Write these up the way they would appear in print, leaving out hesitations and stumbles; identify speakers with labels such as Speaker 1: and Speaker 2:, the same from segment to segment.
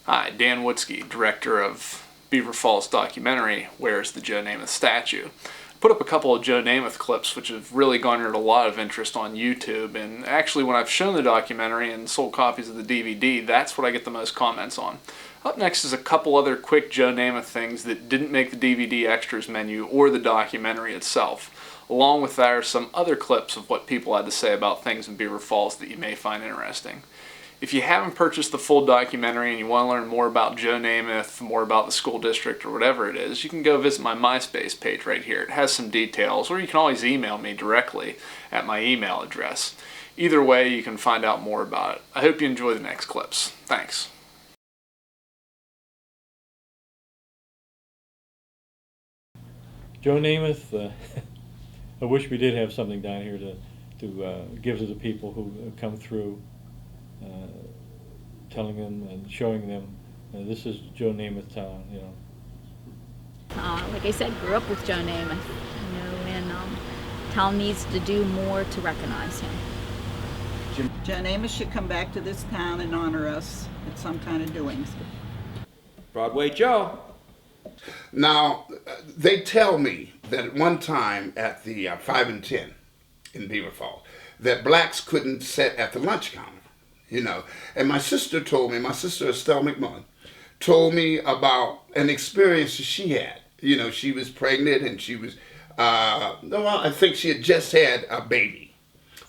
Speaker 1: Hi, Dan Woodsky, director of Beaver Falls Documentary, Where's the Joe Namath Statue? Put up a couple of Joe Namath clips which have really garnered a lot of interest on YouTube, and actually when I've shown the documentary and sold copies of the DVD, that's what I get the most comments on. Up next is a couple other quick Joe Namath things that didn't make the DVD extras menu or the documentary itself. Along with that are some other clips of what people had to say about things in Beaver Falls that you may find interesting. If you haven't purchased the full documentary and you want to learn more about Joe Namath, more about the school district or whatever it is, you can go visit my MySpace page right here. It has some details, or you can always email me directly at my email address. Either way, you can find out more about it. I hope you enjoy the next clips. Thanks.
Speaker 2: Joe Namath, I wish we did have something down here to give to the people who come through, telling them and showing them this is Joe Namath town, you know.
Speaker 3: Like I said, grew up with Joe Namath, and town needs to do more to recognize him.
Speaker 4: Joe Namath should come back to this town and honor us at some kind of doings.
Speaker 5: Broadway Joe.
Speaker 6: Now, they tell me that at one time at the 5 and 10 in Beaver Falls, that blacks couldn't sit at the lunch counter, you know. And my sister told me, my sister Estelle McMullen, told me about an experience that she had. You know, she was pregnant and she was, well, I think she had just had a baby.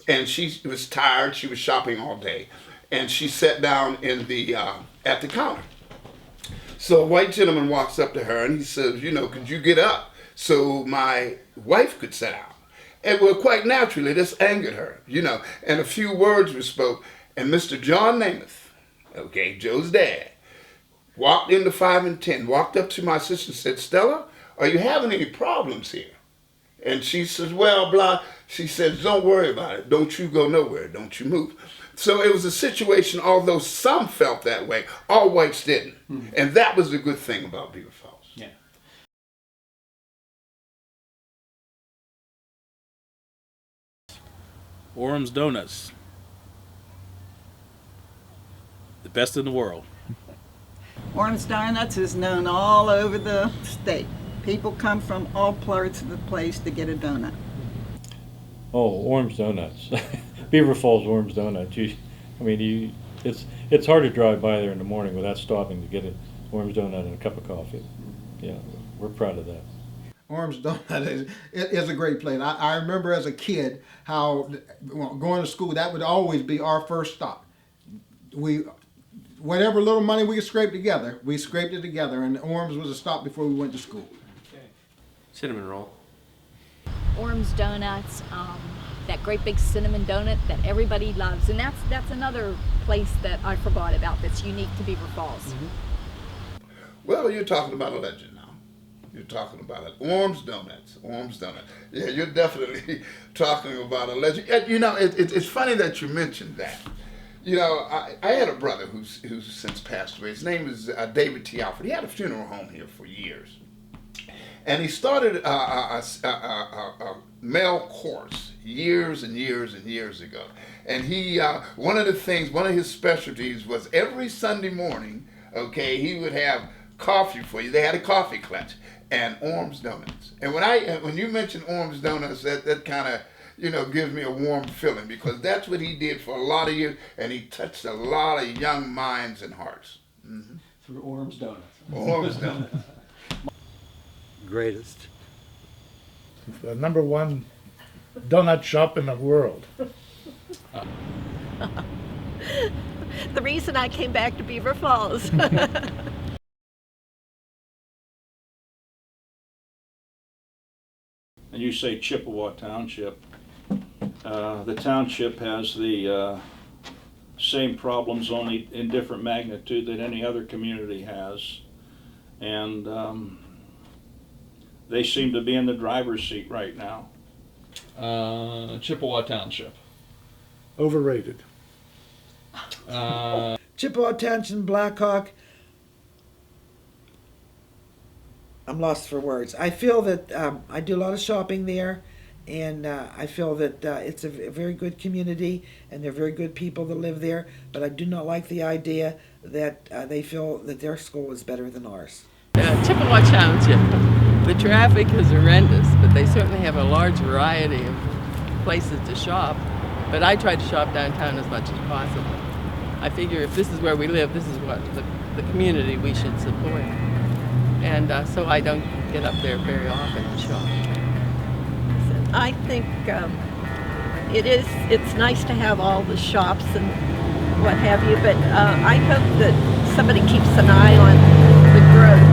Speaker 6: And she was tired, she was shopping all day. And she sat down in the at the counter. So a white gentleman walks up to her and he says, you know, could you get up so my wife could sit down? And well, quite naturally, this angered her, you know, and a few words were spoke. And Mr. John Namath, okay, Joe's dad, walked into 5 and 10, walked up to my sister and said, Stella, are you having any problems here? And she says, well, blah. She says, don't worry about it. Don't you go nowhere. Don't you move. So it was a situation, although some felt that way, all whites didn't. Mm-hmm. And that was the good thing about Beaver Falls.
Speaker 5: Yeah. Oram's Donuts. The best in the world.
Speaker 4: Oram's Donuts is known all over the state. People come from all parts of the place to get a donut.
Speaker 2: Oh, Oram's Donuts. Beaver Falls Oram's Donuts. It's hard to drive by there in the morning without stopping to get an Oram's Donut and a cup of coffee. Yeah, we're proud of that.
Speaker 7: Oram's Donut is a great place. I remember as a kid how going to school, that would always be our first stop. Whatever little money we could scrape together, we scraped it together, and Oram's was a stop before we went to school.
Speaker 5: Okay. Cinnamon roll.
Speaker 3: Oram's Donuts, that great big cinnamon donut that everybody loves, and that's another place that I forgot about that's unique to Beaver Falls.
Speaker 6: Mm-hmm. Well, you're talking about a legend now. You're talking about it. Oram's Donuts. Oram's Donuts. Yeah, you're definitely talking about a legend. You know, it's funny that you mentioned that. You know, I had a brother who's since passed away. His name is David T. Alford. He had a funeral home here for years. And he started a male chorus years and years and years ago. And he, one of his specialties was every Sunday morning, okay, he would have coffee for you. They had a coffee clutch and Oram's Donuts. And when you mention Oram's Donuts, that kind of, you know, gives me a warm feeling because that's what he did for a lot of years, and he touched a lot of young minds and hearts. Mm-hmm.
Speaker 5: Through Oram's Donuts.
Speaker 6: Oram's Donuts.
Speaker 8: Greatest.
Speaker 9: The #1 donut shop in the world.
Speaker 3: The reason I came back to Beaver Falls.
Speaker 10: And you say Chippewa Township. The township has the same problems, only in different magnitude than any other community has. And they seem to be in the driver's seat right now.
Speaker 1: Chippewa Township.
Speaker 9: Overrated.
Speaker 8: Chippewa Township, Blackhawk. I'm lost for words. I feel that I do a lot of shopping there, and I feel that it's a very good community, and they're very good people that live there. But I do not like the idea that they feel that their school is better than ours.
Speaker 11: Chippewa Township. The traffic is horrendous, but they certainly have a large variety of places to shop. But I try to shop downtown as much as possible. I figure if this is where we live, this is what the community we should support. And so I don't get up there very often to shop.
Speaker 12: I think it's nice to have all the shops and what have you, but I hope that somebody keeps an eye on the growth